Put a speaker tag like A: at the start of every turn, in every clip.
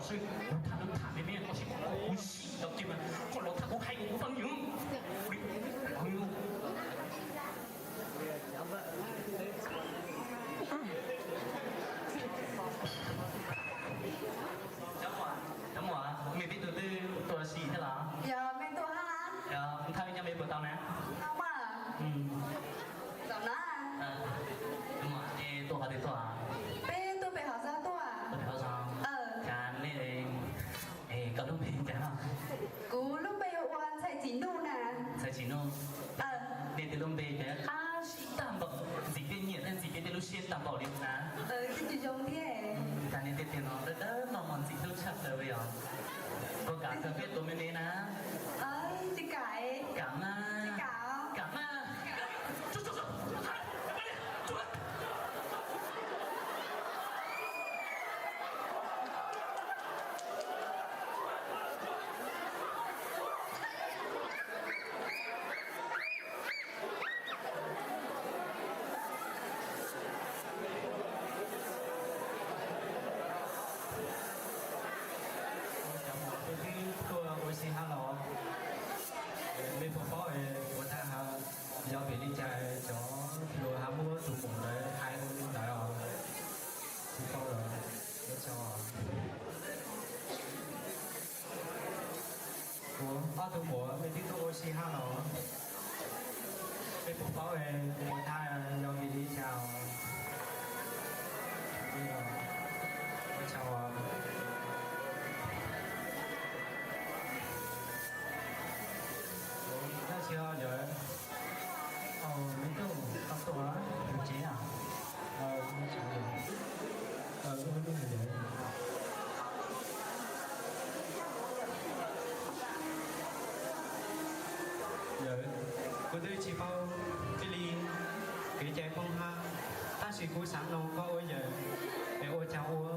A: 所以他都谈的面都是好细的，对吗？后来他都还有五分赢，哎呦。Chấm quả, mình biết từ từ tuổi gì thế là?
B: Giờ mình tuổi hả?
A: Dạ, thay cho mình bữa tao nè.
B: Không à? Giọng nó à?
A: Đúng rồi, thì tuổi hả thì tuổi à?
B: Bên tôi phải hỏi sao tuổi à?
A: Tôi phải sao? Chán nên cậu lúc mình chán không?
B: Cú lúc bây giờ oan chạy chín đu nè.
A: Chạy chín đu? Nên từ lúc bây giờ khá sĩ tạm bậc dịch viên nhiệt nên dịch viên lúc xuyên tạm bỏ điểm nè.
B: Cái chuyện giống thế.
A: Cả nên tiền nó rất đỡ mà mòn dịch lúc chặt tới bây giờ. Có cả cà phê tối mình nè.
B: Chị cải.
A: Cảm ơn.
B: Chị cảo.
A: Cảm ơn.
C: tôi xin hello mình phụ phó của ta ha do bị đi chạy cho lùa ham mua tụ cùng đấy hai đại rồi phụ phó rồi để cho của tụ mùa mình đi tôi xin hello mình phụ phó của ta do bị đi chào đi rồi chào chưa giờ mấy cái tao tổ á một chế à mấy chế gì cái vấn đề gì vậy giờ cô tôi chỉ bao cái ly cái chai phong ha ta chỉ cố sáng nông có ôi giờ để ôi chào ôi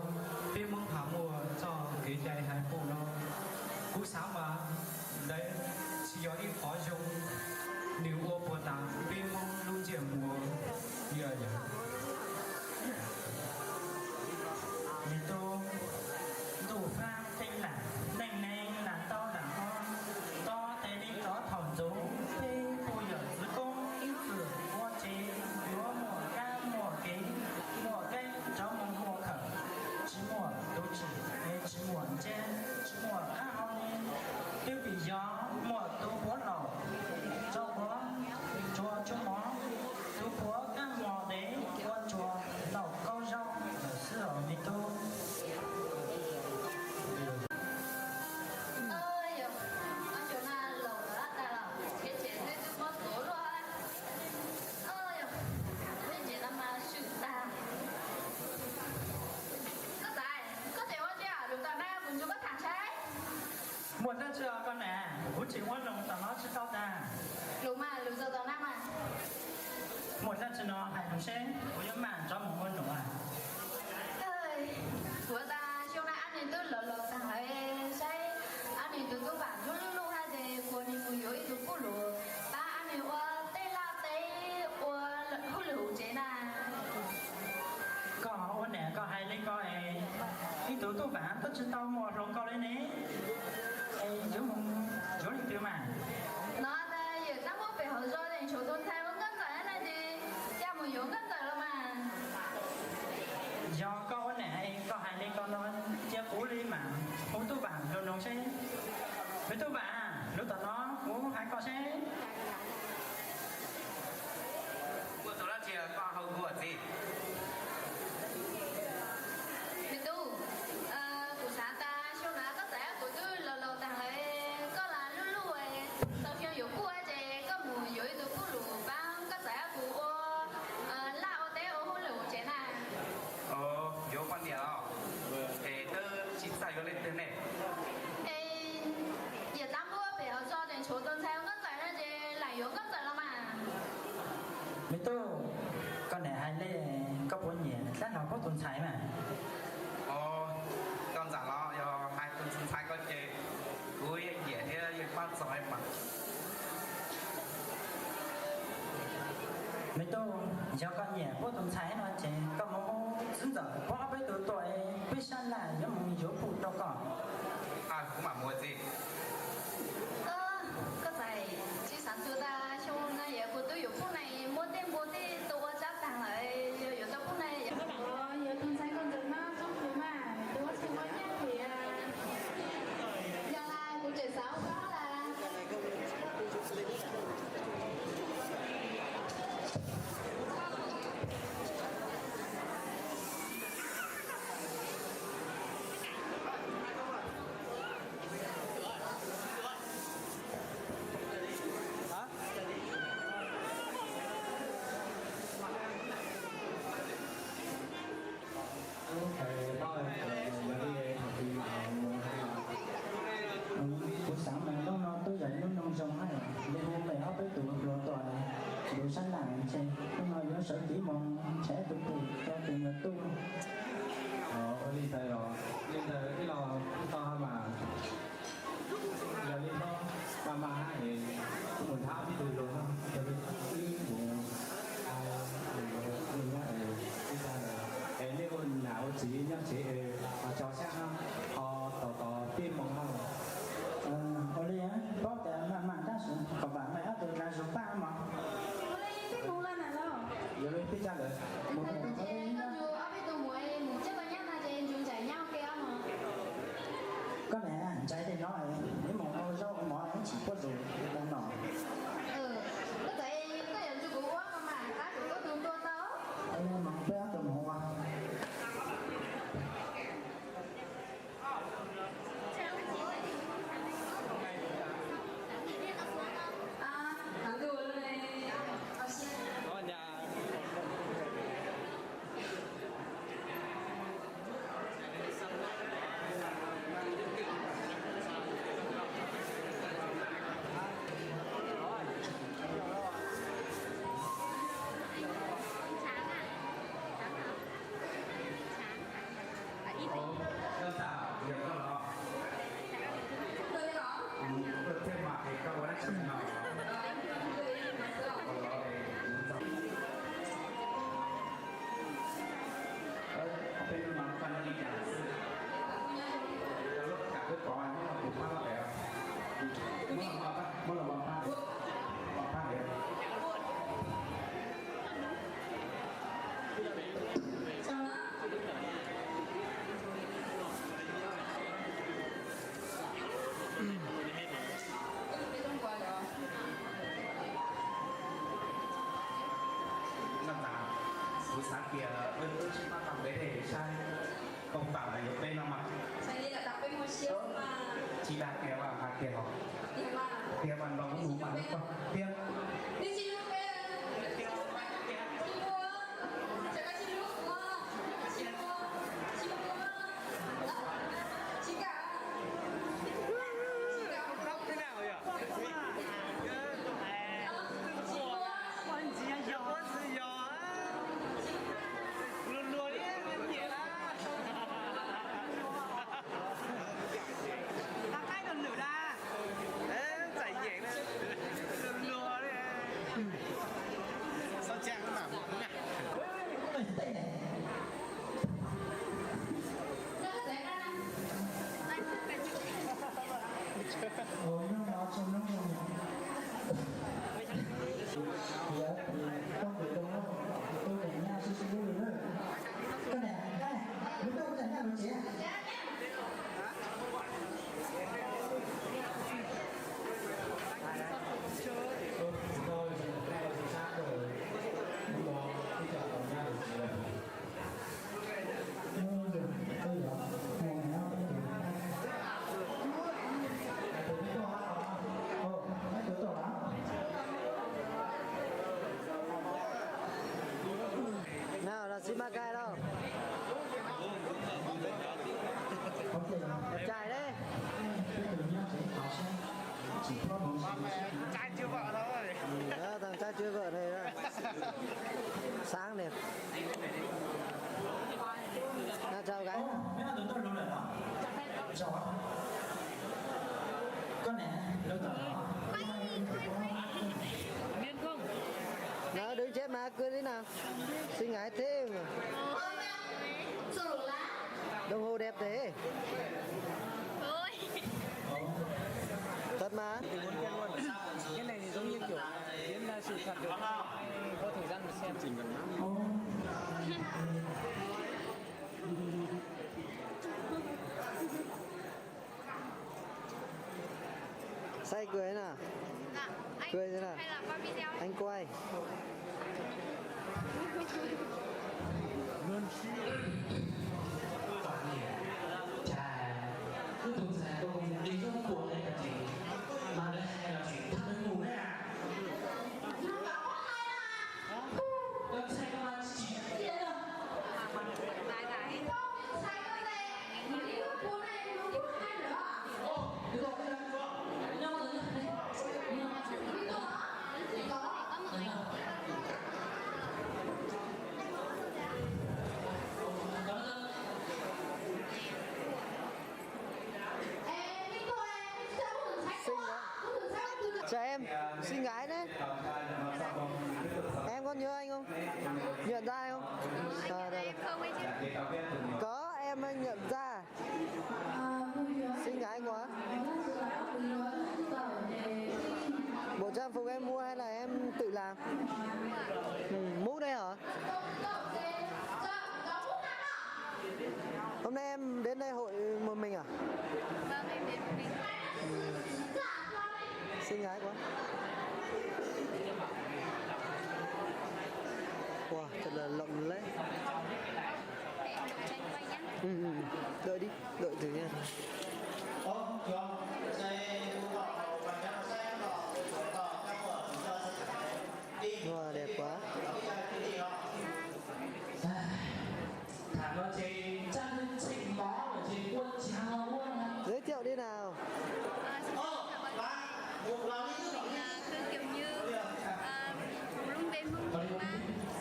C: biết mong thảo mùa cho cái chai hai phụ nó cố sáng mà đấy chỉ có ít khó dùng nếu ô bồ tát bên mong luôn chỉ mùa giờ giờ
A: mình tu pha tinh là nành nành là to là to tê đi có thòng chú tê cô giờ dưới công ít cửa mua chế lúa mùa cam mùa kính mùa cây cháu mong mùa khẩn chỉ mùa đô chỉ chỉ mùa trên chỉ mùa khá hông tiêu bị gió mùa tu bố lầu cho bố chùa chú mó tu bố các mùa đế quan chùa lầu câu rau ở sư ở đi tu một ra chưa con nè cũng chỉ muốn lòng tao nó chứ tao ta
B: Đúng mà, lúc giờ tao năm à?
A: một ra chưa nó hay không xe của những màn cho một con đúng à
B: của ta hôm nay ăn thì tôi lỡ thằng ấy say ăn thì tôi cứ bảo luôn luôn hay gì của thì mùi yếu tôi cứ lừa ta ăn thì qua tê la tê qua hút lửa chế nè
A: có ôn nè có hay lên coi cái tụi tôi bạn tất nhiên tao mua rồi coi lên nè chú mong chú đi tiêu mà
B: nó đây giờ ta muốn về hồ rồi thì chú tôi thay vẫn cân giải này thì cha mùi yếu cân giải rồi mà
A: do có nè có hai lên con nó che cũ đi mà không tôi bạn rồi nó sẽ với tôi bạn lúc tao nó muốn hai con sẽ
C: của tôi là chỉ có hậu của gì
B: mình tu của xã ta xong là tất cả của tôi lờ thằng ấy có là lúc lúc ấy sau khi yếu của ấy thì có mùi yếu tôi cứ lù băng tất cả của lao té ở hôn lửa chế này
C: yếu quan điểm để tôi chỉ xài cái lên tên này
B: giờ ta mua về ở cho đến chỗ tôi theo cất giải ra thì lại yếu cất giải lắm mà
A: mấy tôi con này hay lên có bốn nhẹ lát nào có tuần trái mà
C: con giả lo do hai tuần sinh sai con chơi cuối dễ thế yên phát giỏi mà
A: mấy tôi do con nhẹ có tuần trái nó chỉ có một 真的花被多多诶，被山来要么有不多个。
D: cũng mà mua gì
B: có phải chỉ sản xuất ra trong này giờ của tôi phụ này mua tiền tôi chấp thằng lại giờ tôi phụ này giờ thằng sai con dừng nó không phải mà tôi có xem có nhá thì giờ là của trời sáu đó là
A: buổi sáng này nó tôi dậy nó nông xong hay để hôm nay áo với tụi rồi tòa buổi sáng lại chơi nó nói nó sợ chỉ mong sẽ tụi cho tiền là tu
C: đi thầy rồi đi thầy cái lò to mà giờ đi to mà thì mình tháo đi từ rồi không giờ đi đi nếu nào chỉ nhắc chỉ cho xe họ tỏ tim mong không
A: ở đây á có thể mà ta xuống còn bạn mày áp từ là số 3 mà giờ lên phía ra rồi một
B: Hãy subscribe cho kênh Ghiền Mì Gõ để không
A: có lẽ trái thì nói nếu mà nó rau mỏ ấy chỉ có rồi là nọ anh mà bé từ mỏ qua
D: đơn giản việc đó là thêm mặt thì các bạn sẽ nào bên mà phần đi cả lúc cả cái có anh nó cũng phát là đẹp mỗi là bằng phát đẹp buổi sáng kia bên tôi chỉ bắt tầm đấy để sai công bảo là bên nó mặc chỉ là kia và hạt kia họ kia bằng nó cũng đủ bằng không kia
A: ôi nó trong nó giờ con bị đâu tôi để nhà sư sư vui nữa cái này lúc đâu có nhà đâu chị
C: tôi sát rồi nhưng mà khi chọn ở nhà được chỉ là
E: nào là xí ma cay đâu đẹp trai đấy
D: trai chưa vợ thôi
E: đó, thằng trai chưa vợ này đó sáng đẹp nào chào gái
A: con này đâu tỏ
E: nó đứng chết mà cười thế nào xinh gái thế mà xử phạt được anh có thời gian mà xem trình gần lắm. Say cười nào.
B: Dạ, anh
E: Cười thế nào?
B: hay là qua video ấy?
E: Anh quay.
A: Chà, cứ tưởng rằng tôi đi trong cuộc này là gì mà đây hay là chuyện thật đến ngủ đấy à? Làm sao mà chỉ
B: Tại tại có mọi người.
E: Xinh đó. Chào em, xinh gái đấy. Em có nhớ anh không? Nhận ra anh không?
B: Anh
E: đây,
B: em không ấy chứ.
E: có em anh nhận ra. Xinh gái quá. Bộ trang phục em mua hay là em tự làm? Mũ đây hả? Hôm nay em đến đây hội một mình à?
B: Vâng, em đến một mình.
E: Xinh gái quá. Wow, thật là lộng lẫy.
B: Để em chụp tranh quay nhé.
E: Đợi đi, đợi thử nha. Wow, đẹp quá.
A: thằng nó chơi chân trình bó ở trên quân trào luôn à?
E: Giới thiệu đi nào.
B: Xin chào mọi người. Mình là Khương Kiều Như, luôn bên mông ma,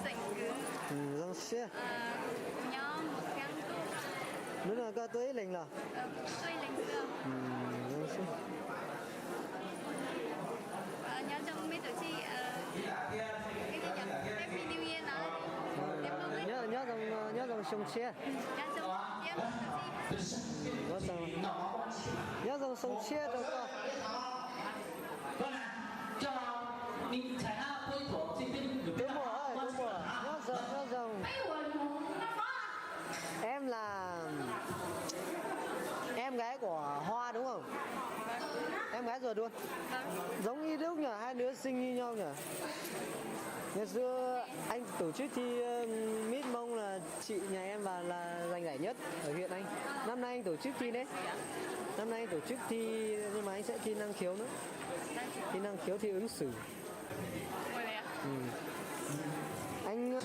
B: sảnh cứ,
E: Răng xe.
B: nhóm một găng tu,
E: Nữa là cơ tuế lình là.
B: tôi lành xưa.
E: Răng xe.
B: Nhớ trong mấy tổ chi, cái gì nhỉ? Happy New Year nó đẹp không ấy?
E: Nhớ rằng sông xe.
B: Nhớ trong tiếp tổ chi.
E: Nhớ rằng sông xe đâu con.
A: Vâng ạ, cho mình trả quay thuộc trên bên được
E: Đúng rồi, đúng rồi. Nhớ rằng. Em là em gái của Hoa đúng không? Em gái ruột luôn. Giống như lúc nhỉ, hai đứa sinh như nhau nhỉ. Ngày xưa anh tổ chức thi Miss Mông là chị nhà em và là giành giải nhất ở huyện anh. Năm nay anh tổ chức thi đấy. Năm nay anh tổ chức thi nhưng mà anh sẽ thi năng khiếu nữa. Thi năng khiếu thi ứng xử. Anh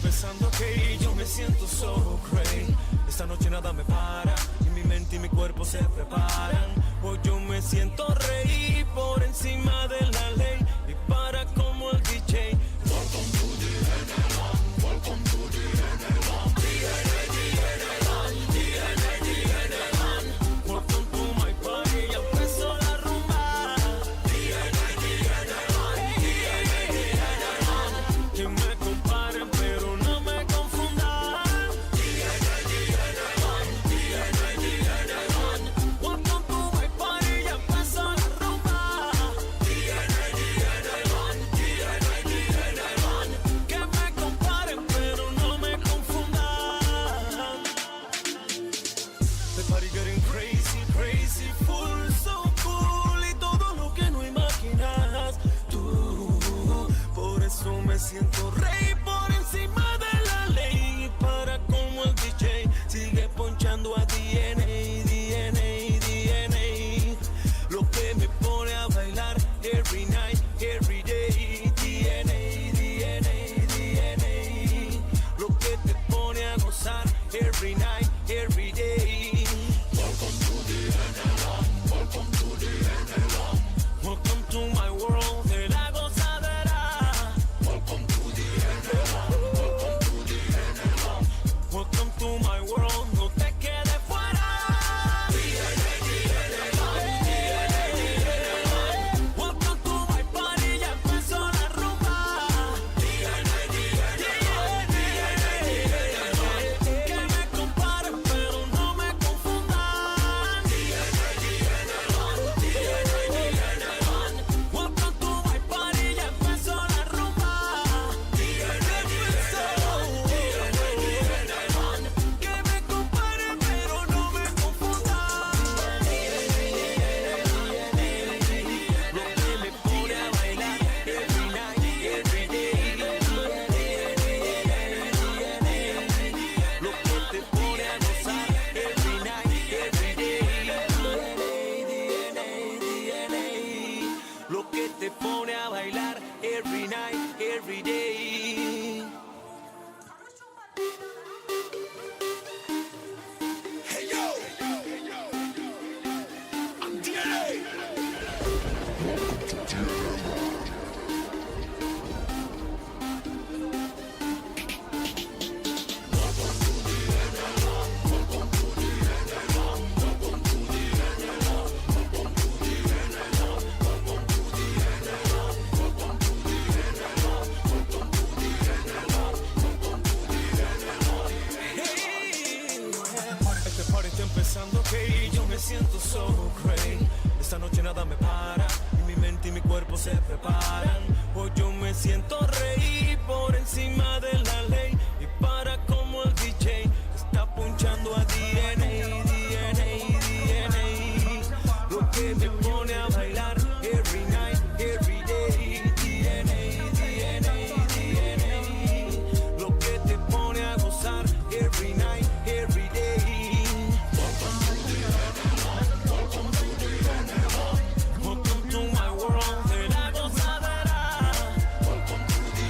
F: Pensando que yo me siento so crazy. Esta noche nada me para y mi mente y mi cuerpo se preparan. Hoy yo me siento rey por encima de la ley y para como el DJ. Welcome to the NLA, welcome to the NLA. Welcome to my party, ya empezó la rumba. Que me comparen pero no me confundan. Welcome to my party, ya empezó la rumba. cuerpo se preparan. Hoy yo me siento rey por encima de la ley. Y para como el DJ está punchando a DNA, DNA, DNA. Lo que me pone a bailar every night, every day. DNA, DNA, DNA. Lo que te pone a gozar every night, every day. Welcome to my world, de la gozadera. Welcome to the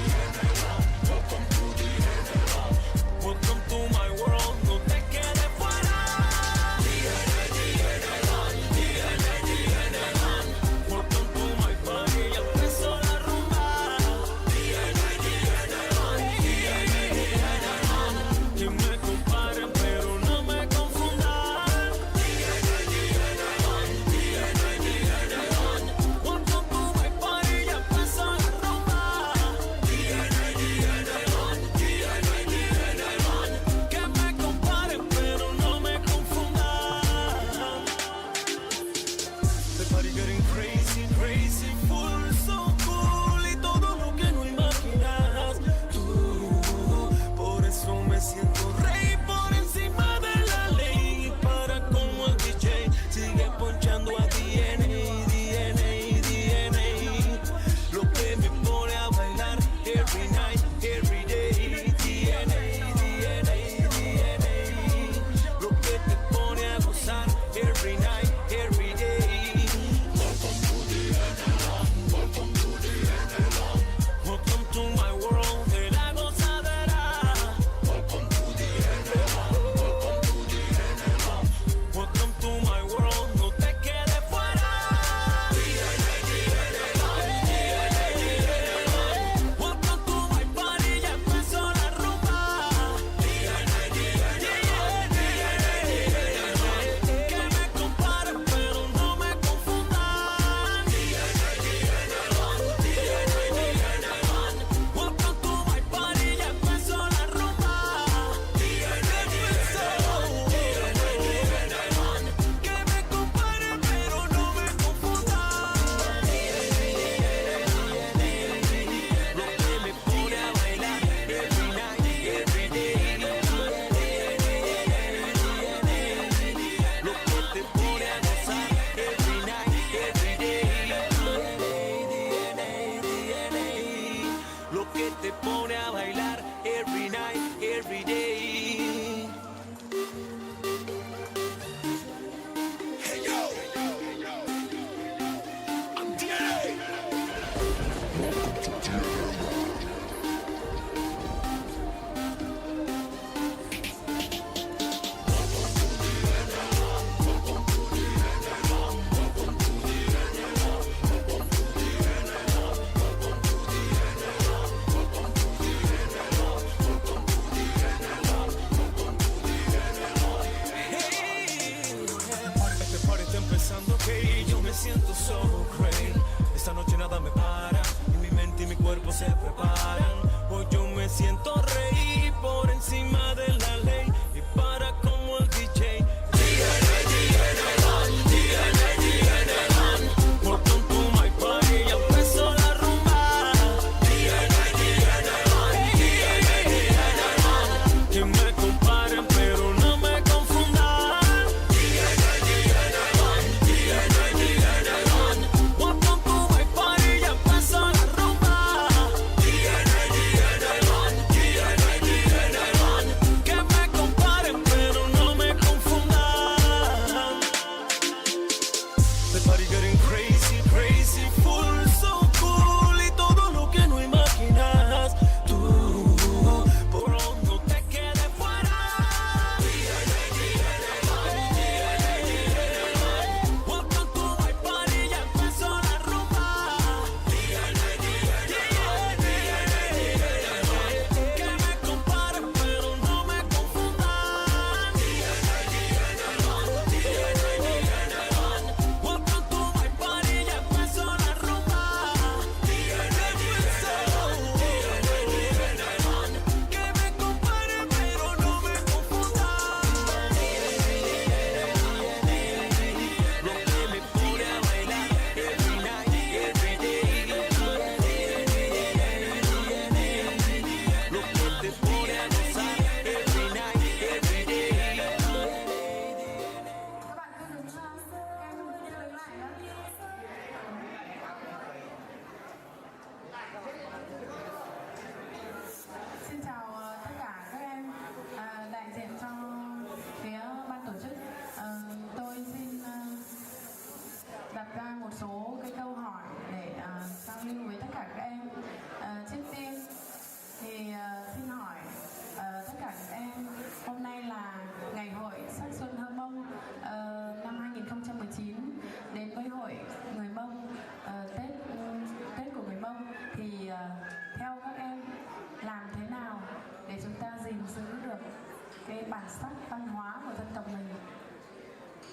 G: bản sắc văn hóa của dân tộc mình.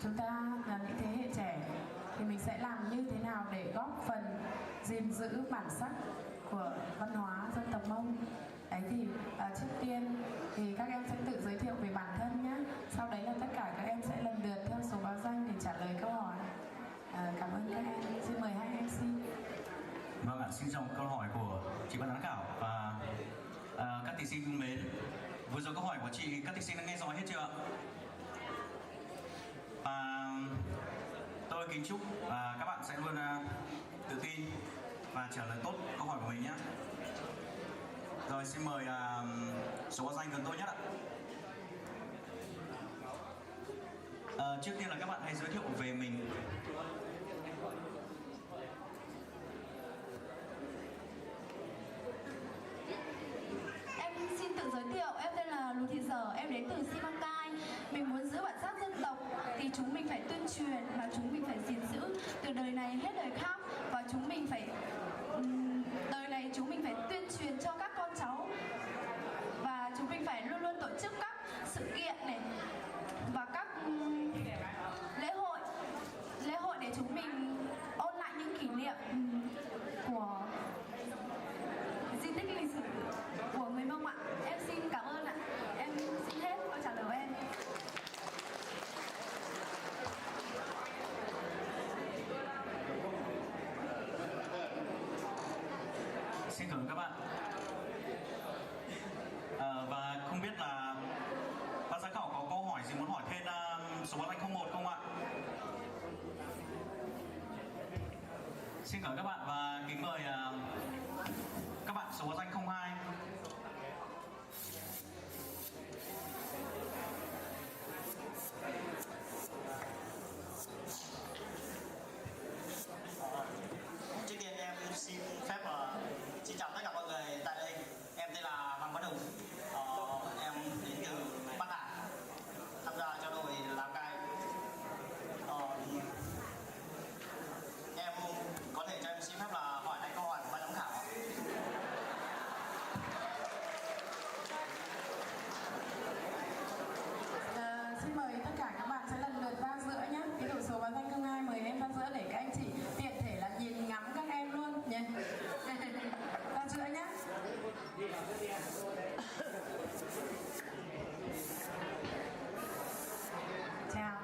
G: Chúng ta là những thế hệ trẻ thì mình sẽ làm như thế nào để góp phần gìn giữ bản sắc của văn hóa dân tộc Mông. Đấy thì trước tiên thì các em sẽ tự giới thiệu về bản thân nhé. Sau đấy là tất cả các em sẽ lần lượt theo số báo danh để trả lời câu hỏi. Cảm ơn các em. Xin mời hai MC.
H: Vâng ạ, xin chào câu hỏi của chị ban giám khảo và các thí sinh thân mến. Vừa rồi câu hỏi của chị các thí sinh đã nghe rõ hết chưa ạ? Và tôi kính chúc các bạn sẽ luôn tự tin và trả lời tốt câu hỏi của mình nhé. Rồi xin mời số báo danh gần tôi nhất ạ. Trước tiên là các bạn hãy giới thiệu về mình.
I: Em xin tự giới thiệu, em tên là Lù Thị Dở, em đến từ Simacai. Mình muốn giữ bản sắc dân tộc thì chúng mình phải tuyên truyền và chúng mình phải gìn giữ từ đời này hết đời khác, và chúng mình phải đời này chúng mình phải tuyên truyền cho các con cháu, và chúng mình phải luôn luôn tổ chức các sự kiện này và các lễ hội để chúng mình ôn lại những kỷ niệm của di tích lịch sử của người Mông ạ. Em xin cảm ơn ạ. Em xin hết câu trả lời của em.
H: Xin cảm ơn các bạn. Và không biết là ban giám khảo có câu hỏi gì muốn hỏi thêm số báo danh 01 không ạ? Xin cảm ơn các bạn và kính mời các bạn số báo danh 02.
J: Trước tiên em xin phép xin chào tất cả mọi người tại đây. Em tên là Văn Văn Hùng. Em đến từ Bắc Hải tham gia cho đội Lào Cai. Em có thể cho em xin phép là hỏi lại câu hỏi của ban giám khảo.
G: Xin mời tất cả các bạn sẽ lần lượt ra giữa nhé. Cái đội số báo danh 02 mời em ra giữa để các anh chị tiện thể là nhìn ngắm các em luôn nhé. Ra giữa nhé. Chào.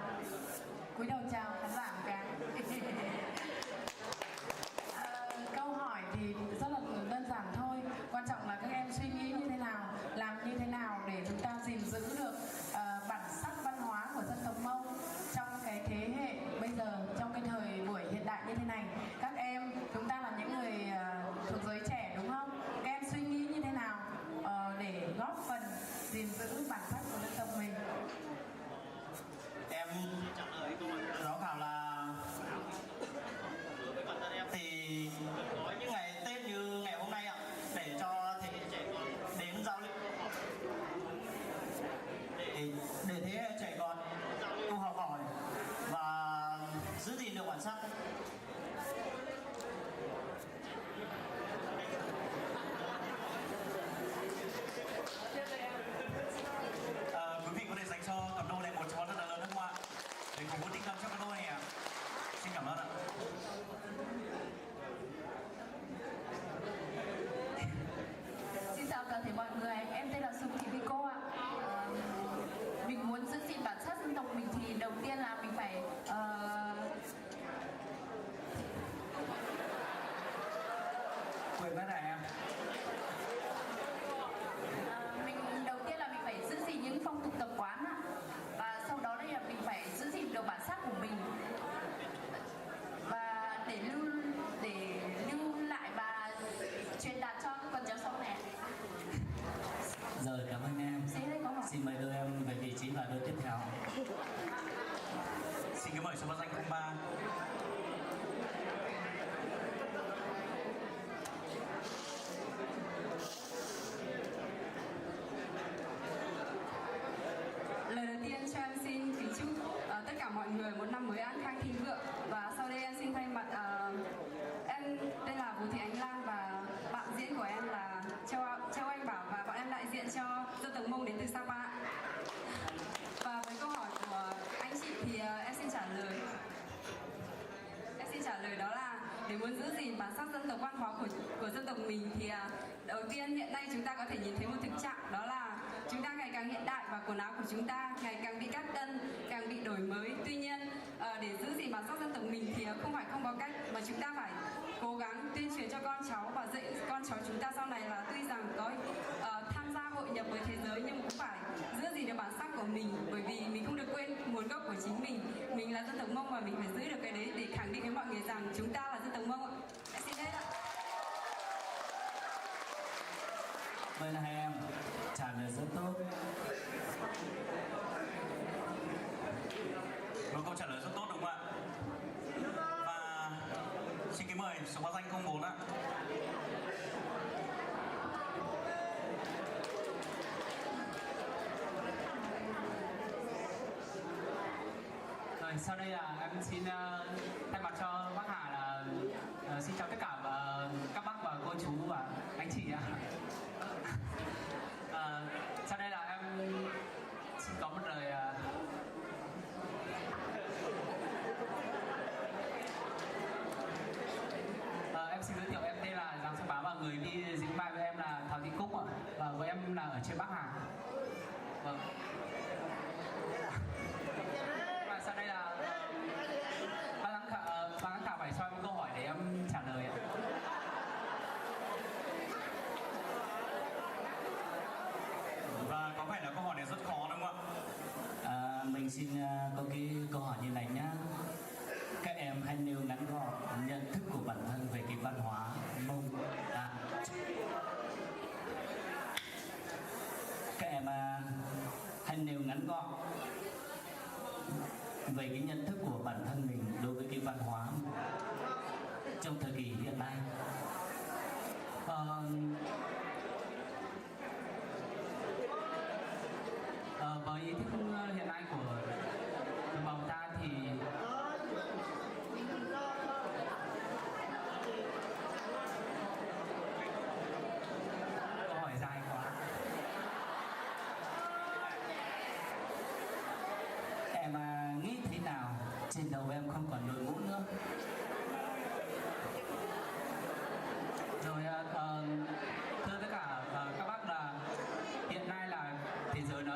G: Cúi đầu chào khán giả một cái. Câu hỏi thì rất là đơn giản thôi. Quan trọng là các em suy nghĩ như thế nào, làm như thế nào để chúng ta gìn giữ được bản sắc văn hóa của dân tộc Mông trong cái thế hệ bây giờ, trong cái thời buổi hiện đại như thế này. Các em, chúng ta là những người thuộc giới trẻ đúng không? Các em suy nghĩ như thế nào để góp phần gìn giữ bản sắc của dân tộc mình?
J: Em trả lời câu hỏi của giám khảo là bản thân em thì có những ngày Tết như ngày hôm nay ạ, để cho thế hệ trẻ con đến giao lưu để thế hệ trẻ con giao lưu học hỏi và giữ gìn được bản sắc.
H: Quý vị có thể dành cho cặp đôi này một tràng rất là lớn không ạ? Để cùng có tinh thần cho cặp đôi này ạ. Xin cảm ơn ạ.
I: Xin chào toàn thể mọi người, em tên là Sùng Thị Vico ạ. Mình muốn giữ gìn bản sắc dân tộc mình thì đầu tiên là mình phải
H: Quyền bắt này em.
I: mình đầu tiên là mình phải giữ gìn những phong tục tập quán ạ, và sau đó đây là mình phải giữ gìn được bản sắc của mình, và để lưu lại và truyền đạt cho các con cháu sau này.
K: Rồi, cảm ơn em. Xin mời đưa em về vị trí và đôi tiếp theo.
H: Xin kính mời số báo danh 03.
L: Lời đầu tiên cho em xin kính chúc tất cả mọi người một năm mới an khang thịnh vượng, và sau đây em xin thay mặt em tên là Vũ Thị Ánh Lan và bạn diễn của em là Châu Anh Bảo, và bọn em đại diện cho dân tộc Mông đến từ Sapa. để muốn giữ gìn bản sắc dân tộc văn hóa của dân tộc mình thì đầu tiên hiện nay chúng ta có thể nhìn thấy một thực trạng, đó là chúng ta ngày càng hiện đại và quần áo của chúng ta ngày càng bị cắt tân, càng bị đổi mới. Tuy nhiên để giữ gìn bản sắc dân tộc mình thì không phải không có cách, mà chúng ta phải cố gắng tuyên truyền cho con cháu và dạy con cháu chúng ta sau này là tuy rằng có tham gia hội nhập với thế giới nhưng cũng phải giữ gìn được bản sắc của mình, bởi vì mình không được quên nguồn gốc của chính mình. Mình là dân tộc Mông và mình phải giữ được cái đấy để khẳng định với mọi người rằng chúng ta là dân tộc Mông ạ. Em xin hết ạ.
K: Vâng, hai em trả lời rất tốt.
H: Một câu trả lời rất tốt đúng không ạ? Và xin kính mời số báo danh 04 ạ.
M: Rồi, sau đây là em xin thay mặt cho bác Hà là xin chào tất cả các bác và cô chú và anh chị ạ. Sau đây là em xin có một lời em xin giới thiệu, em tên là Giang Xuân Bá và người đi dính vai với em là Thảo Thị Cúc ạ, và với em là ở trên Bắc Hà. Vâng. Và sau đây là ban giám khảo phải cho em câu hỏi để em trả lời ạ.
H: Và có vẻ là câu hỏi này rất khó đúng không ạ?
K: Mình xin có cái câu hỏi như này nhá. Các em hãy nêu ngắn gọn nhận thức của bản thân về cái văn hóa Mông. Các em hãy nêu ngắn gọn về cái nhận thức của bản thân mình đối với cái văn hóa trong thời kỳ hiện nay.
M: Với ý thức hiện nay của đồng bào ta thì câu hỏi dài quá.
K: Em nghĩ thế nào trên đầu em không còn đội mũ nữa?
M: Rồi thưa tất cả các bác là hiện nay là thế giới nó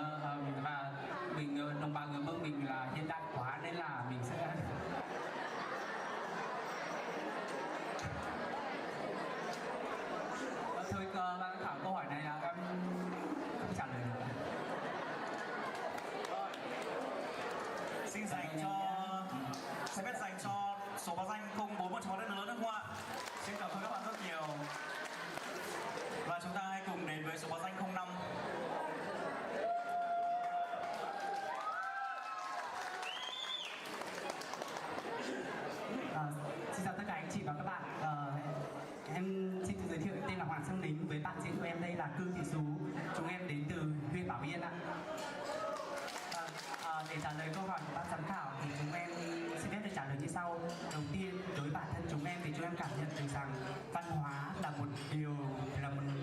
M: và mình đồng bào người Mông mình là hiện đại quá nên là mình sẽ thôi ban giám khảo câu hỏi này là em không trả lời được.
H: Xin phép dành cho số báo danh 04 một tràng pháo lớn được không ạ? Xin cảm ơn các bạn rất nhiều. Và chúng ta hãy cùng đến với số báo danh 05.
M: Xin chào tất cả anh chị và các bạn. Em xin tự giới thiệu, tên là Hoàng Xuân Lính, với bạn diễn của em đây là Cư Thị Sú. Chúng em đến từ huyện Bảo Yên ạ. Để trả lời câu hỏi của bác giám khảo thì chúng em xin phép được trả lời như sau. Đầu tiên, đối với bản thân chúng em thì chúng em cảm nhận được rằng văn hóa là một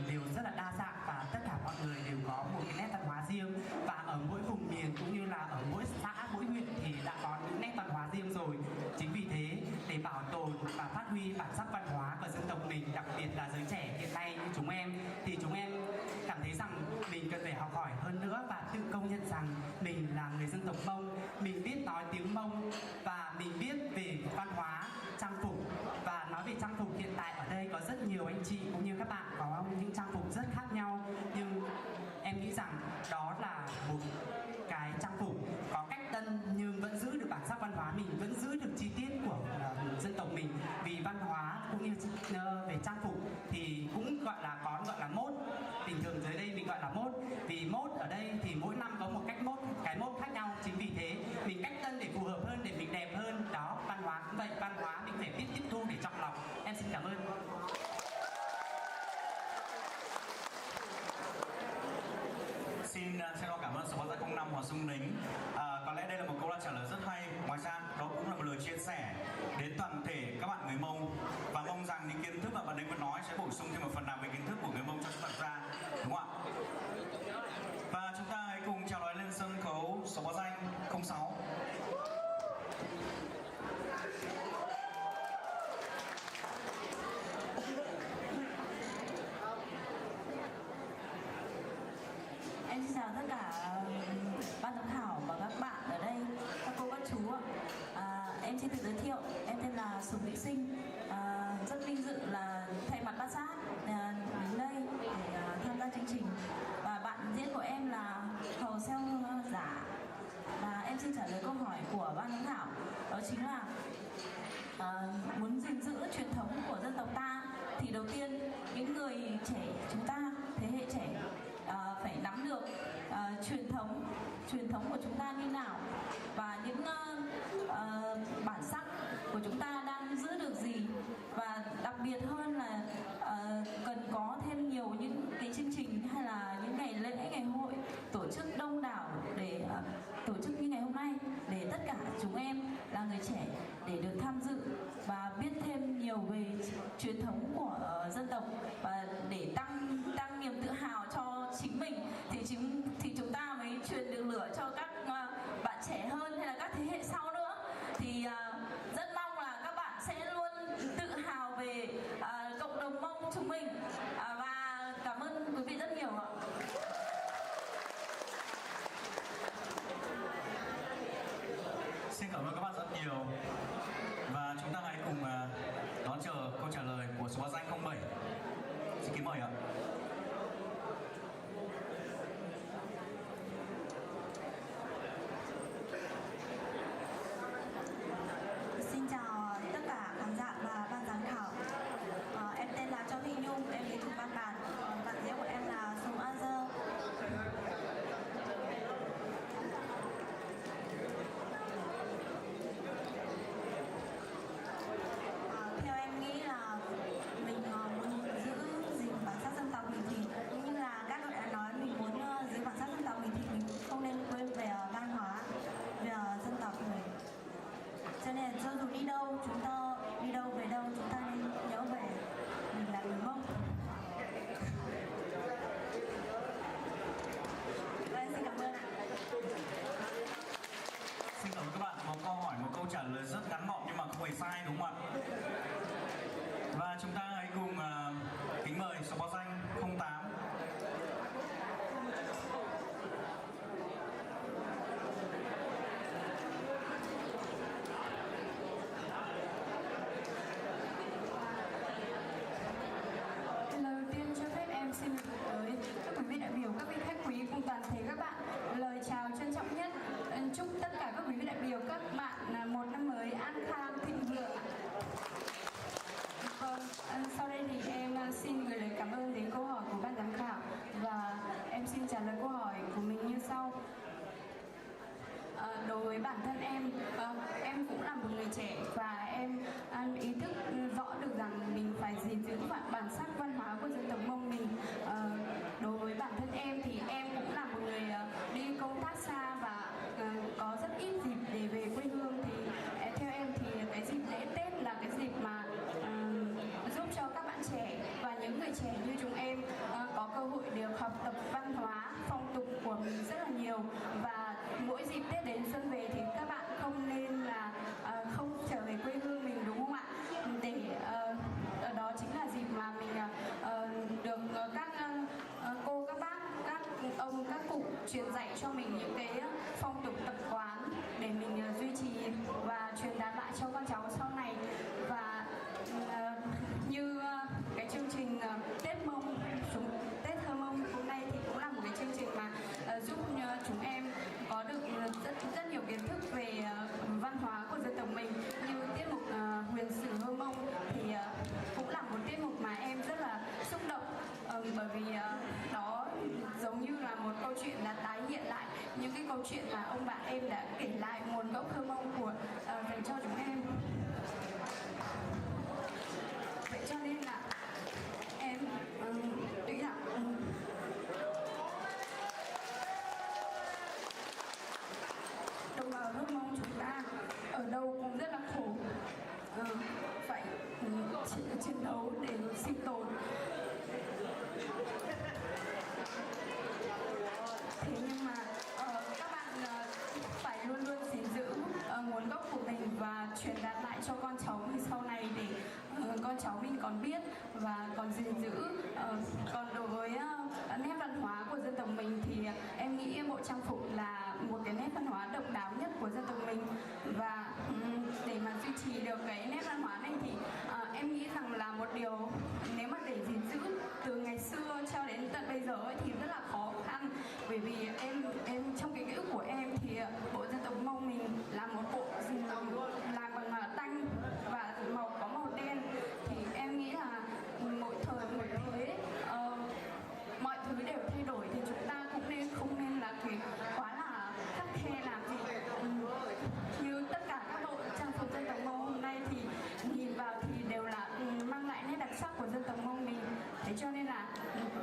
M: điều rất là đa dạng và tất cả mọi người đều có một cái nét văn hóa riêng, và ở mỗi vùng miền cũng như là ở mỗi xã, mỗi huyện thì đã có những nét văn hóa riêng rồi. Chính vì thế, để bảo tồn và phát huy bản sắc văn hóa của dân tộc mình, đặc biệt là giới trẻ hiện nay như chúng em, thì chúng em cảm thấy rằng mình cần phải học hỏi hơn nữa và tự công nhận rằng mình là người dân tộc Mông, mình biết nói tiếng Mông và mình biết về văn hóa, trang phục. Và nói về trang phục, hiện tại ở đây có rất nhiều anh chị cũng như các bạn có những trang phục rất khác nhau, nhưng em nghĩ rằng đó là một cái trang phục có cách tân nhưng vẫn giữ được bản sắc văn hóa mình, vẫn giữ được chi tiết của dân tộc mình. Vì văn hóa cũng như về trang phục thì cũng gọi là mốt. Bình thường dưới đây mình gọi là mốt, vì mốt ở đây thì mỗi năm có một cái mốt khác nhau. Chính vì thế mình cách tân để phù hợp hơn, để mình đẹp hơn. Đó, văn hóa cũng vậy, văn hóa mình phải biết tiếp thu để chọn lọc. Em xin cảm ơn.
H: Xin cảm ơn số báo danh 05 Hoàng Xuân Lính. Có lẽ đây là một câu trả lời rất hay. Ngoài ra đó cũng là một lời chia sẻ đến toàn thể các bạn người Mông, và mong rằng những kiến thức mà bạn ấy vừa nói sẽ bổ sung thêm một phần nào về kiến thức của người Mông cho chúng ta ra, đúng không ạ? Và chúng ta hãy cùng chào đón lên sân khấu số báo danh 06.
N: chào tất cả ban giám khảo và các bạn ở đây, các cô các chú ạ. Em xin tự giới thiệu, em tên là Sùng Mỹ Sinh. Rất vinh dự là thay mặt bát sát đến đây để tham gia chương trình. Và bạn diễn của em là Hầu Xeo Giả. Và em xin trả lời câu hỏi của ban giám khảo, đó chính là muốn gìn giữ truyền thống của dân tộc ta thì đầu tiên những người trẻ chúng ta, thế hệ trẻ phải nắm được truyền thống của chúng ta như nào và những bản sắc của chúng ta đang giữ được gì, và đặc biệt hơn là cần có thêm nhiều những cái chương trình hay là những ngày lễ, ngày hội tổ chức đông đảo để tổ chức như ngày hôm nay, để tất cả chúng em là người trẻ để được tham dự và biết thêm nhiều về truyền thống của dân tộc, và để tăng niềm tự hào cho chính mình thì chúng ta mới truyền được lửa cho các bạn trẻ hơn hay là các thế hệ sau nữa. Thì rất mong là các bạn sẽ luôn tự hào về cộng đồng Mông chúng mình, và cảm ơn quý vị rất nhiều ạ.
H: Xin cảm ơn các bạn rất nhiều. Và chúng ta hãy cùng đón chờ câu trả lời của số báo danh 07. Xin kính mời ạ.
N: Xin chào tất cả khán giả và ban giám khảo. Em tên là Châu Thị Nhung, em đến từ Văn Bản. Bạn diễn của em là Sùng A Dơ. Theo em nghĩ là mình muốn giữ gìn bản sắc dân tộc mình, thì cũng như là các đội đã nói, mình muốn giữ bản sắc dân tộc mình thì mình không nên quên về văn hóa, về dân tộc mình. Cho nên cho dù đi đâu về đâu chúng ta nên nhớ về mình là người Mông. Xin cảm ơn ạ.
H: Xin cảm ơn các bạn. Một câu hỏi, một câu trả lời rất ngắn gọn nhưng mà không hề sai, đúng không ạ? Và chúng ta hãy cùng kính mời số báo danh 08.
L: Lời đầu tiên cho phép em xin được gửi tới các quý vị đại biểu, các vị khách quý cùng toàn thể các bạn lời chào trân trọng nhất. Chúc tất cả các quý vị đại biểu, các bạn một năm mới an khang thịnh vượng. Vâng, sau đây thì em xin gửi lời cảm ơn đến câu hỏi của ban giám khảo, và em xin trả lời câu hỏi của mình như sau. Đối với bản thân em cũng là một người trẻ và em ý thức rõ được rằng mình phải gìn giữ bản sắc văn hóa của dân tộc Mông mình. Đối với bản thân em thì em cũng là một người đi công tác xa và có rất ít dịp để về quê hương. Thì theo em thì cái dịp lễ Tết là cái dịp mà giúp cho các bạn trẻ và những người trẻ như chúng em có cơ hội được học tập văn hóa, phong tục của mình rất là nhiều. Và mỗi dịp Tết đến xuân về thì các bạn không nên là không trở về quê hương mình, đúng không ạ? Để đó chính là dịp mà mình được các cô, các bác, các ông, các cụ truyền dạy cho mình những cái phong tục tập quán để mình duy trì và truyền đạt lại cho con cháu sau này. Và như cái chương trình Tết Mông, Tết Thơ Mông hôm nay thì cũng là một cái chương trình mà giúp chúng em có được rất nhiều kiến thức về văn hóa của dân tộc mình. Như tiết mục Huyền Sử Hơ Mông thì cũng là một tiết mục mà em rất là xúc động, bởi vì đó giống như là một câu chuyện là tái hiện lại những cái câu chuyện mà ông bà em đã kể lại nguồn gốc Hơ Mông của dành cho chúng em. Vậy cho nên là em nghĩ rằng đồng bào Hơ Mông chúng ta ở đâu cũng rất là khổ, phải chiến đấu để sinh tồn. Thế nhưng mà các bạn phải luôn luôn gìn giữ nguồn gốc của mình và truyền đạt lại cho con cháu mình sau này, để con cháu mình còn biết và còn gìn giữ. Còn đối với nét văn hóa của dân tộc mình thì em nghĩ bộ trang phục là một cái nét văn hóa độc đáo nhất của dân tộc mình, và để mà duy trì được cái nét văn hóa này thì em nghĩ rằng là một điều nếu mà để gìn giữ từ ngày xưa cho đến tận bây giờ ấy, thì rất là khó khăn, bởi vì em trong cái ký ức của em thì bộ dân tộc Mông mình là một bộ làm bằng tanh và có màu đen, thì em nghĩ là mỗi thời mỗi thế mọi thứ đều thay đổi thì chúng ta cũng không nên là quá là khắt khe làm gì. Như tất cả các bộ trang phục dân tộc Mông hôm nay thì nhìn vào thì đều là mang lại nét đặc sắc của dân tộc Mông mình. Thế cho nên là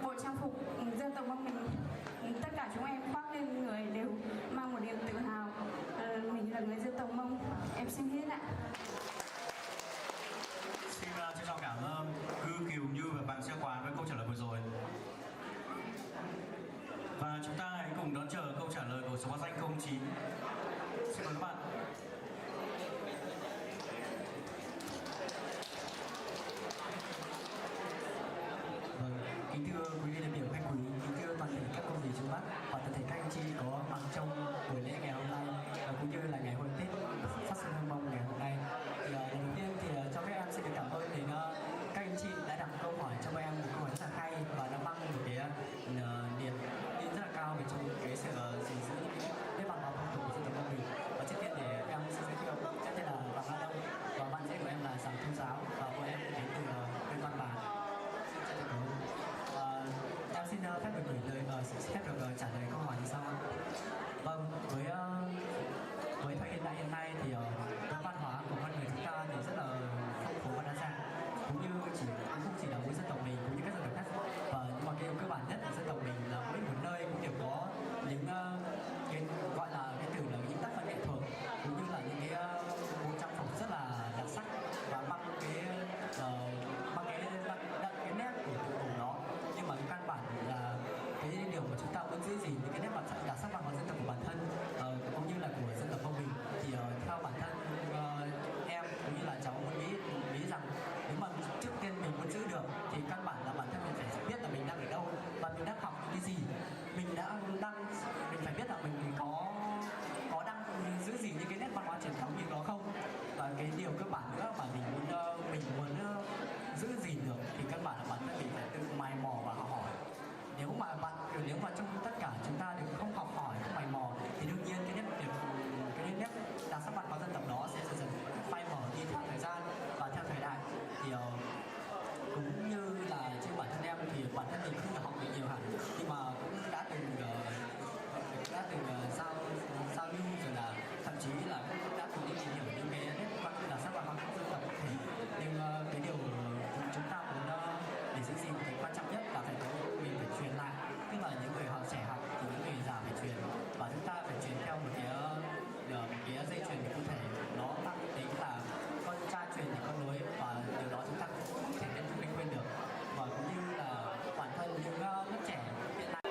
L: bộ trang phục dân tộc Mông mình, tất cả chúng em khoác lên người đều mang một niềm tự hào mình là người dân tộc Mông. Em xin hết ạ.
H: Xin trân trọng cảm ơn Cư Kiều Như và bạn Xe Quán với câu trả lời vừa rồi. Và chúng ta hãy cùng đón chờ câu trả lời của số báo danh 09. Xin mời các bạn.
M: Kính thưa quý vị đại biểu khách quý, kính thưa toàn thể các công vị chú bác và toàn thể các anh chị có mặt trong buổi lễ ngày hôm nay cũng như là ngày hội Tết Phát Xuân Hương Mông ngày hôm nay. Thì lần đầu tiên thì cho các em xin được cảm ơn đến các anh chị đã đặt câu hỏi cho em một câu hỏi rất là hay và đã mang một cái niềm tin rất là cao về trong cái sự gìn giữ nét văn hóa phong tục của dân tộc Mông mình. Và trước tiên thì em xin giới thiệu trước tiên là Phạm Lan Đông và bạn rể của em là Giàng Thu Giáo và cô em đến từ bên Văn Bản. Em xin phép được gửi lời xin phép được trả lời câu hỏi như sau. Vâng, với thời hiện nay thì cái văn hóa của con người chúng ta thì rất là phong phú và đa dạng, cũng như không chỉ là mỗi dân tộc mình cũng như các dân tộc khác, và nhưng mà cái cơ bản nhất là dân tộc mình là mỗi một nơi cũng đều có những cái gọi là cái từ là những tác phẩm nghệ thuật cũng như là những cái bộ trang phục rất là đặc sắc và mang cái nét của vùng đó. Nhưng mà cái căn bản là cái điều mà chúng ta muốn giữ gìn những cái nét đặc sắc văn hóa dân tộc của bản thân cũng như là của dân tộc Mông mình, thì theo bản thân em cũng như là cháu muốn nghĩ rằng nếu mà trước tiên mình muốn giữ được thì căn bản là bản thân mình phải biết là mình đang ở đâu và mình đang học cái gì, mình phải biết là mình có đang giữ gìn những cái nét văn hóa truyền thống như đó không. Và cái điều cơ bản nữa mà mình muốn giữ gìn được thì căn bản là bản thân mình phải tự mày mò và học hỏi. Nếu mà trong tất cả chúng ta đều không học hỏi, không mày mò thì đương nhiên cái nét đặc sắc văn hóa dân tộc đó sẽ dần dần phai mờ đi theo thời gian và theo thời đại. Thì cũng như là trên bản thân em thì bản thân mình không được học được nhiều hẳn, nhưng mà cũng đã từng giao lưu rồi là thậm chí là cũng đã từng đi tìm hiểu những cái nét đặc sắc văn hóa dân tộc thể. Nhưng cái điều chúng ta muốn để giữ gìn thì quan trọng nhất là mình phải truyền lại, tức là những người họ trẻ học thì những người già phải truyền, và chúng ta phải truyền theo một cái dây chuyền cụ thể, nó mang tính là con cha truyền thì con nối, và điều đó chúng ta không thể nên quên được. Và cũng như là bản thân những lớp trẻ hiện nay.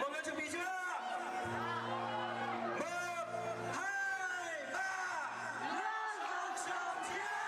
F: Mọi người chuẩn bị chưa? 1, 2, 3, lên một tràng chiến!